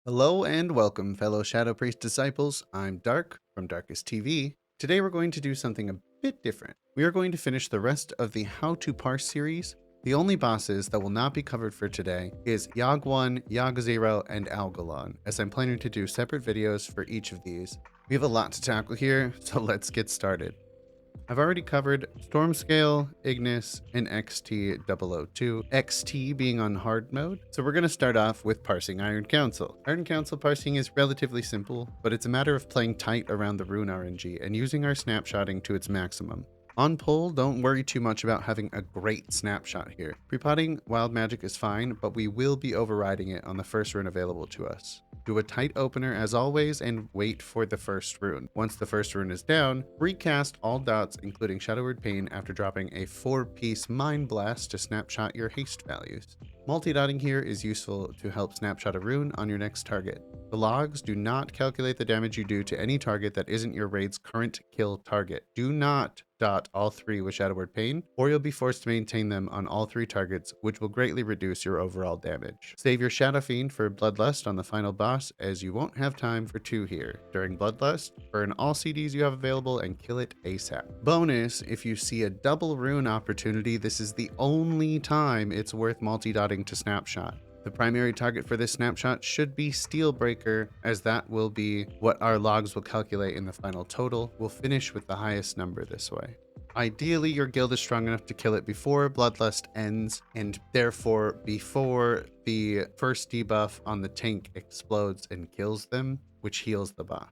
Hello and welcome, fellow Shadow Priest disciples. I'm Dark from Darkest TV. Today we're going to do something a bit different. We are going to finish the rest of the How to Parse series. The only bosses that will not be covered for today is Yogg1 Yogg0 and Algalon, as I'm planning to do separate videos for each of these. We have a lot to tackle here, so let's get started. I've already covered Stormscale, Ignis, and XT002, XT being on hard mode. So we're going to start off with parsing Iron Council. Iron Council parsing is relatively simple, but it's a matter of playing tight around the rune RNG and using our snapshotting to its maximum. On pull, don't worry too much about having a great snapshot here. Prepotting wild magic is fine, but we will be overriding it on the first rune available to us. Do a tight opener as always and wait for the first rune. Once the first rune is down, recast all dots including Shadow Word Pain after dropping a 4-piece Mind Blast to snapshot your haste values. Multi-dotting here is useful to help snapshot a rune on your next target. The logs do not calculate the damage you do to any target that isn't your raid's current kill target. Do not dot all 3 with Shadow Word Pain, or you'll be forced to maintain them on all 3 targets, which will greatly reduce your overall damage. Save your Shadow Fiend for Bloodlust on the final boss, as you won't have time for 2 here. During Bloodlust, burn all CDs you have available and kill it ASAP. Bonus, if you see a double rune opportunity, this is the only time it's worth multi-dotting to snapshot. The primary target for this snapshot should be Steelbreaker, as that will be what our logs will calculate in the final total. We'll finish with the highest number this way. Ideally, your guild is strong enough to kill it before Bloodlust ends, and therefore before the first debuff on the tank explodes and kills them, which heals the boss.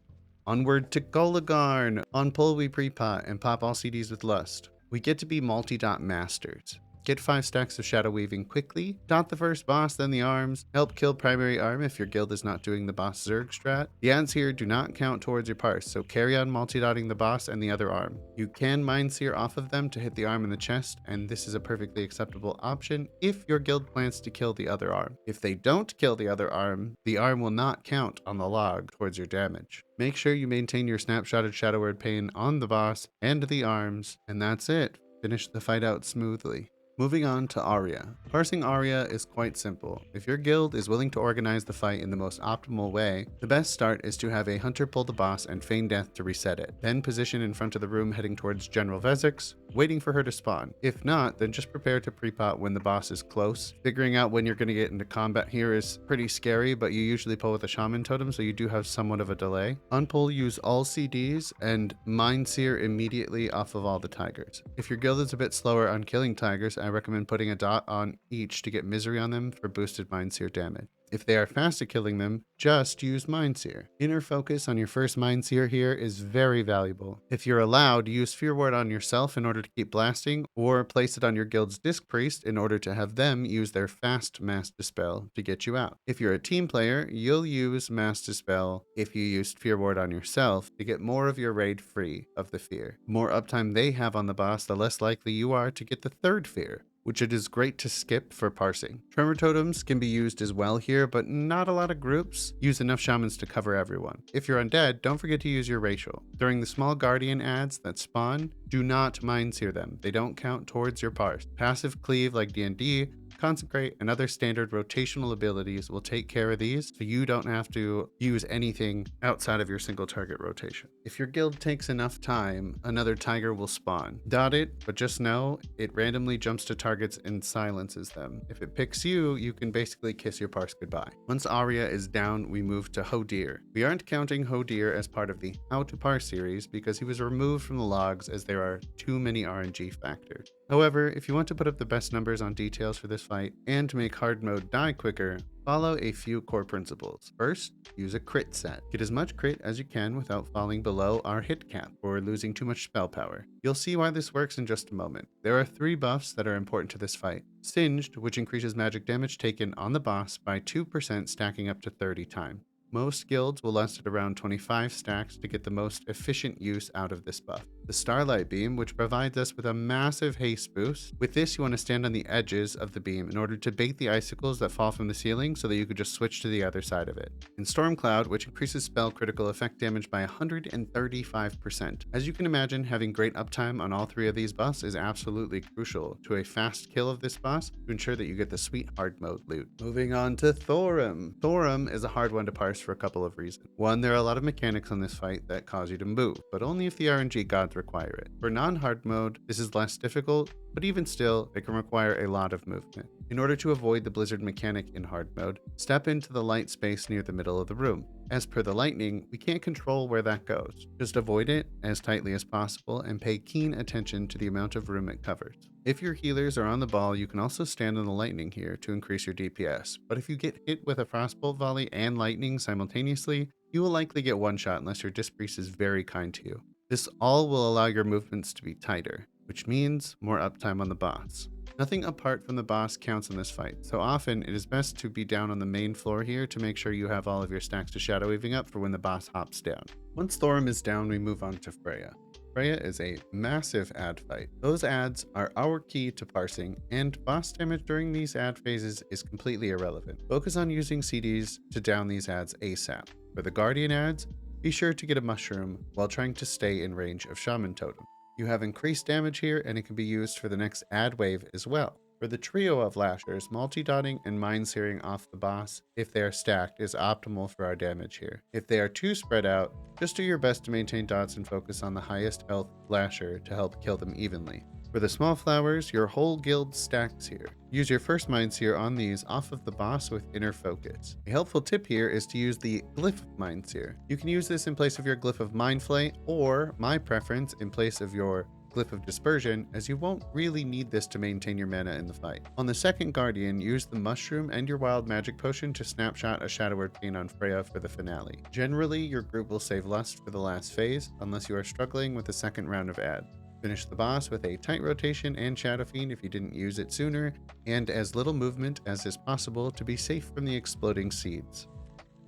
Onward to Kologarn! On pull, we pre-pot and pop all CDs with Lust. We get to be multi-dot masters. Get 5 stacks of Shadow Weaving quickly, dot the first boss, then the arms, help kill primary arm if your guild is not doing the boss Zerg strat. The ads here do not count towards your parse, so carry on multi-dotting the boss and the other arm. You can Mind Seer off of them to hit the arm in the chest, and this is a perfectly acceptable option if your guild plans to kill the other arm. If they don't kill the arm will not count on the log towards your damage. Make sure you maintain your snapshotted Shadow Word Pain on the boss and the arms, and that's it. Finish the fight out smoothly. Moving on to Auriaya. Parsing Auriaya is quite simple. If your guild is willing to organize the fight in the most optimal way, the best start is to have a hunter pull the boss and feign death to reset it. Then position in front of the room heading towards General vez'ax, waiting for her to spawn. If not, then just prepare to pre-pot when the boss is close. Figuring out when you're going to get into combat here is pretty scary, but you usually pull with a shaman totem, so you do have somewhat of a delay. On pull, use all CDs and Mind Seer immediately off of all the tigers. If your guild is a bit slower on killing tigers, I recommend putting a dot on each to get misery on them for boosted Mind Seer damage. If they are fast at killing them, just use Mind Seer. Inner focus on your first Mind Seer here is very valuable. If you're allowed, use Fear Ward on yourself in order to keep blasting, or place it on your guild's Disc Priest in order to have them use their fast Mass Dispel to get you out. If you're a team player, you'll use Mass Dispel if you used Fear Ward on yourself to get more of your raid free of the fear. The more uptime they have on the boss, the less likely you are to get the third fear, which it is great to skip for parsing. Tremor totems can be used as well here, but not a lot of groups use enough shamans to cover everyone. If you're undead, don't forget to use your racial. During the small guardian ads that spawn, do not Mind Seer them. They don't count towards your parse. Passive cleave like D&D, Consecrate, and other standard rotational abilities will take care of these, so you don't have to use anything outside of your single target rotation. If your guild takes enough time, another tiger will spawn. Dot it, but just know it randomly jumps to targets and silences them. If it picks you, you can basically kiss your parse goodbye. Once Auriaya is down, we move to Hodir. We aren't counting Hodir as part of the How to Parse series because he was removed from the logs as there are too many RNG factors. However, if you want to put up the best numbers on details for this fight and to make hard mode die quicker, follow a few core principles. First, use a crit set. Get as much crit as you can without falling below our hit cap or losing too much spell power. You'll see why this works in just a moment. There are 3 buffs that are important to this fight. Singed, which increases magic damage taken on the boss by 2%, stacking up to 30 times. Most guilds will last at around 25 stacks to get the most efficient use out of this buff. The Starlight Beam, which provides us with a massive haste boost. With this, you want to stand on the edges of the beam in order to bait the icicles that fall from the ceiling so that you could just switch to the other side of it. And Storm Cloud, which increases spell critical effect damage by 135%. As you can imagine, having great uptime on all three of these buffs is absolutely crucial to a fast kill of this boss to ensure that you get the sweet hard mode loot. Moving on to Thorim. Thorim is a hard one to parse for a couple of reasons. One, there are a lot of mechanics on this fight that cause you to move, but only if the RNG gods require it. For non-hard mode, this is less difficult, but even still, it can require a lot of movement. In order to avoid the blizzard mechanic in hard mode, step into the light space near the middle of the room. As per the lightning, we can't control where that goes. Just avoid it as tightly as possible and pay keen attention to the amount of room it covers. If your healers are on the ball, you can also stand on the lightning here to increase your DPS, but if you get hit with a frostbolt volley and lightning simultaneously, you will likely get one shot unless your disc priest is very kind to you. This all will allow your movements to be tighter, which means more uptime on the boss. Nothing apart from the boss counts in this fight, so often it is best to be down on the main floor here to make sure you have all of your stacks to shadow weaving up for when the boss hops down. Once Thorim is down, we move on to Freya. Freya is a massive ad fight. Those ads are our key to parsing, and boss damage during these ad phases is completely irrelevant. Focus on using CDs to down these ads ASAP. For the Guardian ads, be sure to get a mushroom while trying to stay in range of Shaman Totem. You have increased damage here, and it can be used for the next ad wave as well. For the trio of lashers, multi-dotting and mind searing off the boss, if they are stacked, is optimal for our damage here. If they are too spread out, just do your best to maintain dots and focus on the highest health lasher to help kill them evenly. For the small flowers, your whole guild stacks here. Use your first mind seer on these off of the boss with inner focus. A helpful tip here is to use the glyph mind seer. You can use this in place of your glyph of mind flay, or my preference in place of your glyph of dispersion, as you won't really need this to maintain your mana in the fight. On the second guardian, use the mushroom and your wild magic potion to snapshot a shadow word pain on Freya for the finale. Generally, your group will save lust for the last phase, unless you are struggling with the second round of ads. Finish the boss with a tight rotation and Shadow Fiend if you didn't use it sooner, and as little movement as is possible to be safe from the exploding seeds.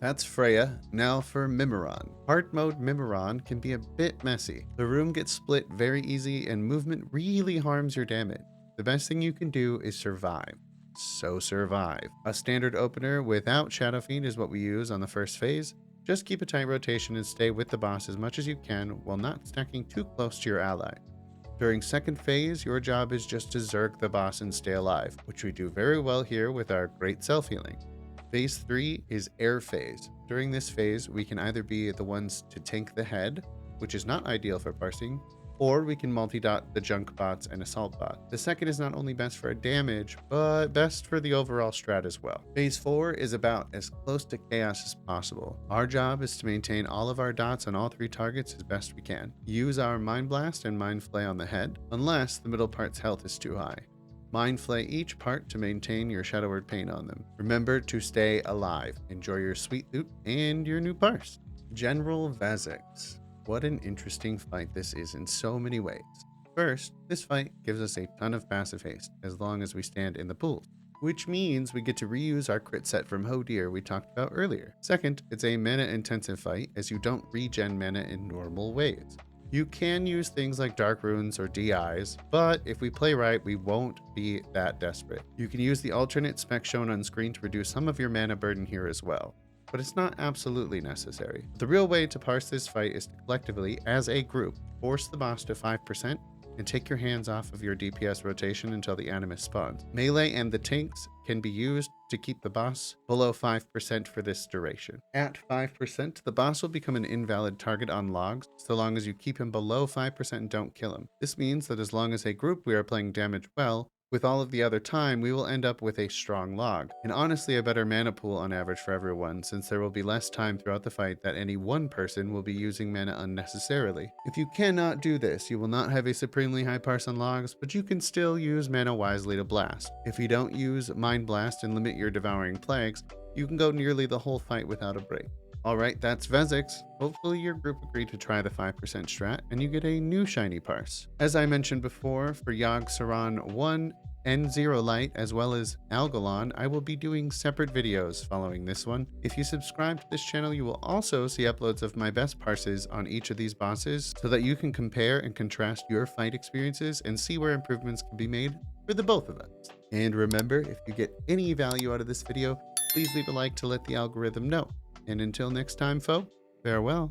That's Freya. Now for Mimiron. Hard mode Mimiron can be a bit messy. The room gets split very easy and movement really harms your damage. The best thing you can do is survive. So survive. A standard opener without Shadow Fiend is what we use on the first phase. Just keep a tight rotation and stay with the boss as much as you can while not stacking too close to your ally. During second phase, your job is just to zerg the boss and stay alive, which we do very well here with our great self-healing. Phase 3 is air phase. During this phase, we can either be the ones to tank the head, which is not ideal for parsing, or we can multi-dot the junk bots and assault bot. The second is not only best for damage, but best for the overall strat as well. Phase 4 is about as close to chaos as possible. Our job is to maintain all of our dots on all three targets as best we can. Use our Mind Blast and Mind Flay on the head, unless the middle part's health is too high. Mind Flay each part to maintain your Shadow Word Pain on them. Remember to stay alive. Enjoy your sweet loot and your new parse. General vez'ax. What an interesting fight this is in so many ways. First, this fight gives us a ton of passive haste as long as we stand in the pools, which means we get to reuse our crit set from Hodir we talked about earlier. Second, it's a mana intensive fight as you don't regen mana in normal ways. You can use things like Dark Runes or DIs, but if we play right, we won't be that desperate. You can use the alternate spec shown on screen to reduce some of your mana burden here as well, but it's not absolutely necessary. The real way to parse this fight is to collectively, as a group, force the boss to 5% and take your hands off of your DPS rotation until the animus spawns. Melee and the tanks can be used to keep the boss below 5% for this duration. At 5%, the boss will become an invalid target on logs so long as you keep him below 5% and don't kill him. This means that as long as a group we are playing damage well, with all of the other time, we will end up with a strong log, and honestly a better mana pool on average for everyone, since there will be less time throughout the fight that any one person will be using mana unnecessarily. If you cannot do this, you will not have a supremely high parse on logs, but you can still use mana wisely to blast. If you don't use Mind Blast and limit your Devouring Plagues, you can go nearly the whole fight without a break. Alright, that's vez'ax. Hopefully your group agreed to try the 5% strat and you get a new shiny parse. As I mentioned before, for Yogg1 Yogg0 and N0 Light as well as Algalon, I will be doing separate videos following this one. If you subscribe to this channel, you will also see uploads of my best parses on each of these bosses so that you can compare and contrast your fight experiences and see where improvements can be made for the both of us. And remember, if you get any value out of this video, please leave a like to let the algorithm know. And until next time, foe, farewell.